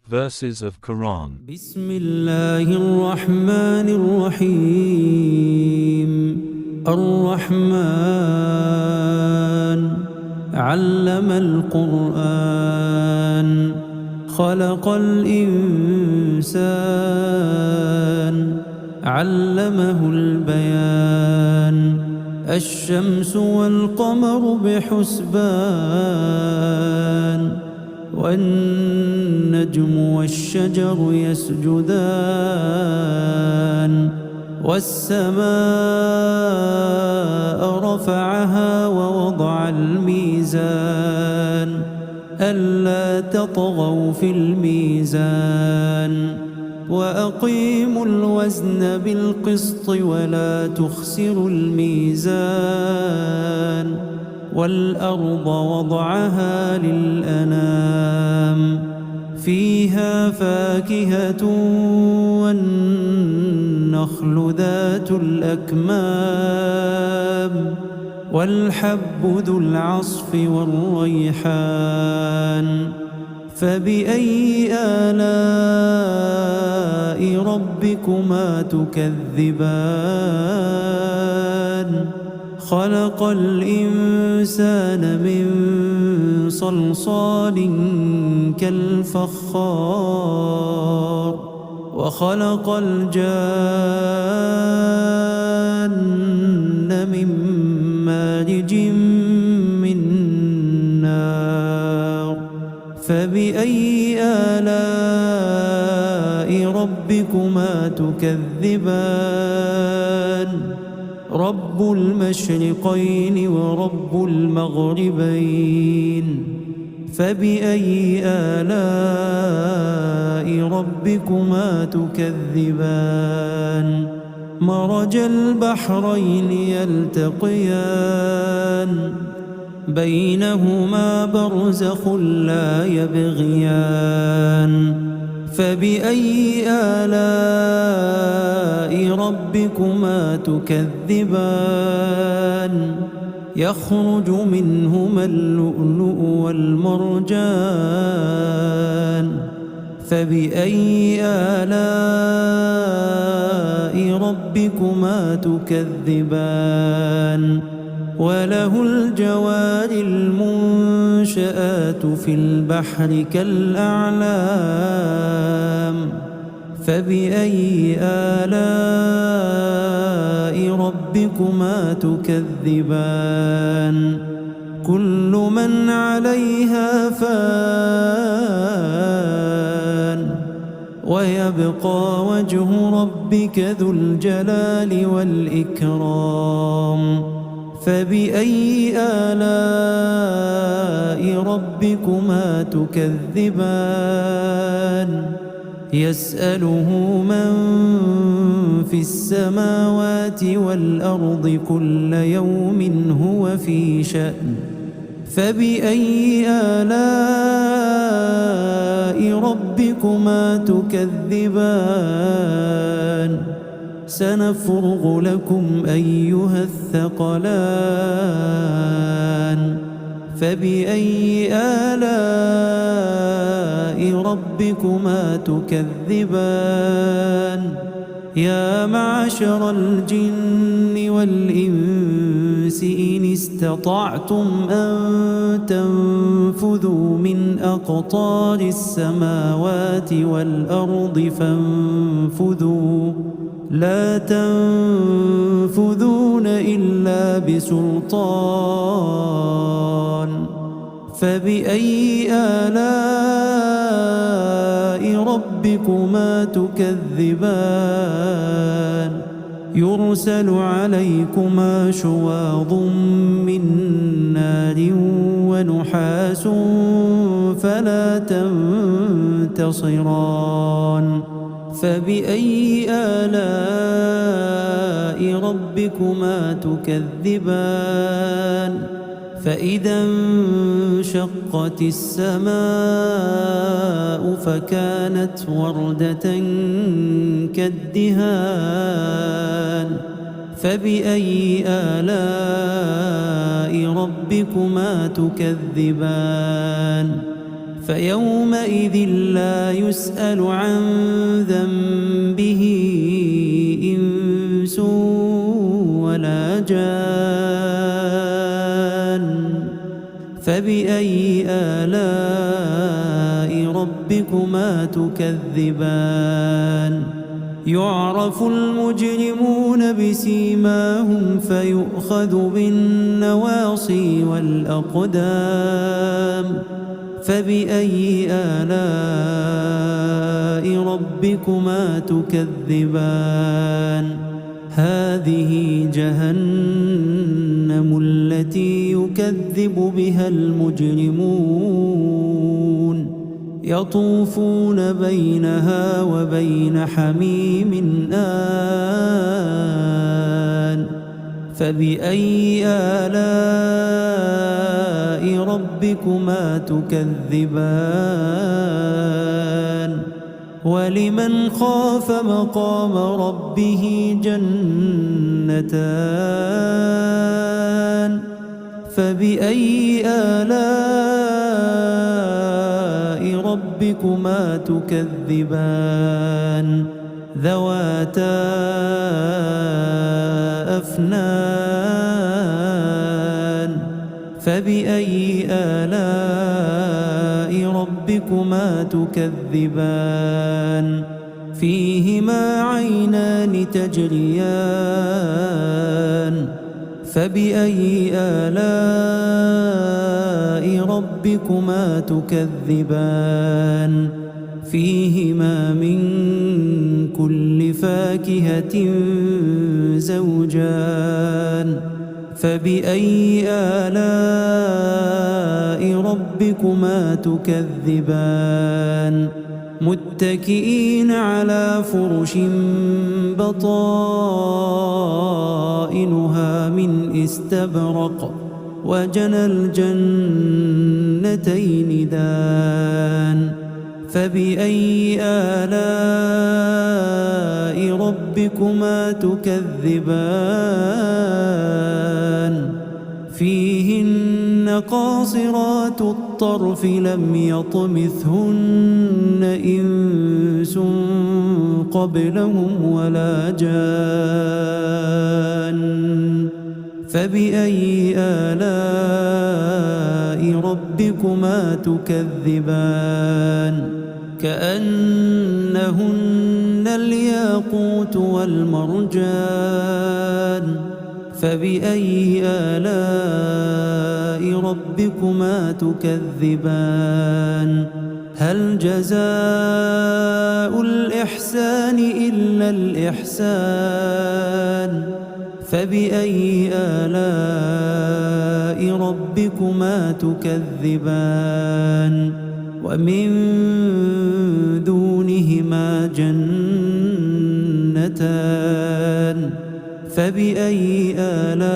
Verses of Quran. بسم الله الرحمن الرحيم. الرحمن علم القرآن خلق الإنسان علمه البيان الشمس والقمر بحسبان والنجم والشجر يسجدان والسماء رفعها ووضع الميزان ألا تطغوا في الميزان وأقيموا الوزن بالقسط ولا تخسروا الميزان والأرض وضعها للأنام فيها فاكهة والنخل ذات الأكمام والحب ذو العصف والريحان فبأي آلاء ربكما تكذبان خلق الإنسان من صلصال كالفخار وخلق الجان من مارج من نار فبأي آلاء ربكما تكذبان رب المشرقين ورب المغربين فبأي آلاء ربكما تكذبان مرج البحرين يلتقيان بينهما برزخ لا يبغيان فبأي آلاء ربكما تكذبان يخرج منهما اللؤلؤ والمرجان فبأي آلاء ربكما تكذبان وله الجوار المنشآت في البحر كالأعلام فبأي آلاء ربكما تكذبان كل من عليها فان ويبقى وجه ربك ذو الجلال والإكرام فبأي آلاء ربكما تكذبان يسأله من في السماوات والأرض كل يوم هو في شأن فبأي آلاء ربكما تكذبان سنفرغ لكم أيها الثقلان فبأي آلاء ربكما تكذبان يا معشر الجن والإنس إن استطعتم أن تنفذوا من أقطار السماوات والأرض فانفذوا لا تنفذون إلا بسلطان فبأي آلاء ربكما تكذبان يرسل عليكما شواظ من نار ونحاس فلا تنتصران فبأي آلاء ربكما تكذبان فإذا انشقت السماء فكانت وردة كالدهان فبأي آلاء ربكما تكذبان فيومئذ لا يسأل عن ذنبه إنس ولا جان فبأي آلاء ربكما تكذبان يعرف المجرمون بسيماهم فيؤخذ بالنواصي والأقدام فبأي آلاء ربكما تكذبان هذه جهنم التي يكذب بها المجرمون يطوفون بينها وبين حميم آن فبأي آلاء ربكما تكذبان ولمن خاف مقام ربه جنتان فبأي آلاء ربكما تكذبان ذواتا أفنان فبأي آلاء ربكما تكذبان فيهما عينان تجريان فبأي آلاء ربكما تكذبان فيهما من كل فاكهة زوجان فبأي آلاء ربكما تكذبان متكئين على فرش بطائنها من استبرق وجنى الجنتين دان فبأي آلاء ربكما تكذبان فيهن قاصرات الطرف لم يطمثهن إنس قبلهم ولا جان فبأي آلاء ربكما تكذبان كأنهن الياقوت والمرجان فبأي آلاء ربكما تكذبان هل جزاء الإحسان إلا الإحسان فبأي آلاء ربكما تكذبان ومن دونهما جنتان فبأي آلاء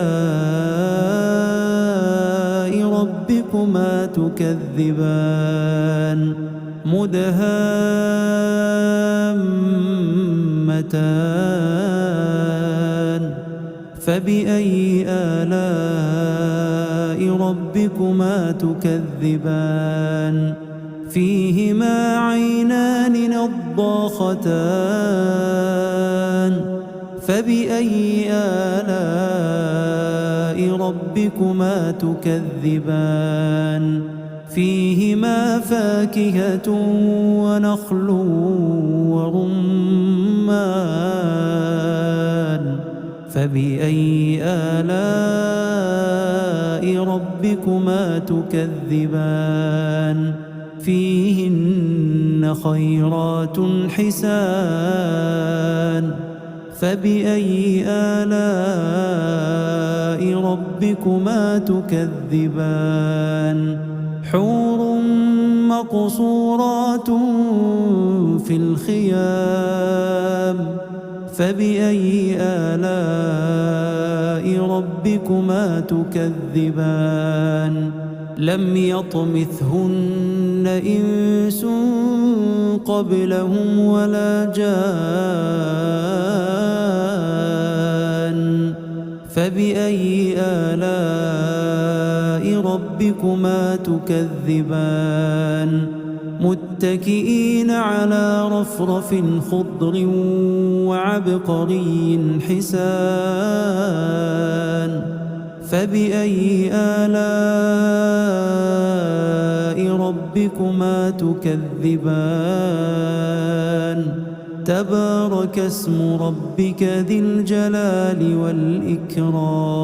ربكما تكذبان مدهامتان فبأي آلاء ربكما تكذبان فيهما عينان نضاختان فبأي آلاء ربكما تكذبان فيهما فاكهة ونخل ورمان فبأي آلاء ربكما تكذبان فيهن خيرات حسان فبأي آلاء ربكما تكذبان حور مقصورات في الخيام فبأي آلاء ربكما تكذبان لم يطمثهن إنس قبلهم ولا جان فبأي آلاء ربكما تكذبان متكئين على رفرف خضر وعبقري حسان فبأي آلاء ربكما تكذبان تبارك اسم ربك ذي الجلال والإكرام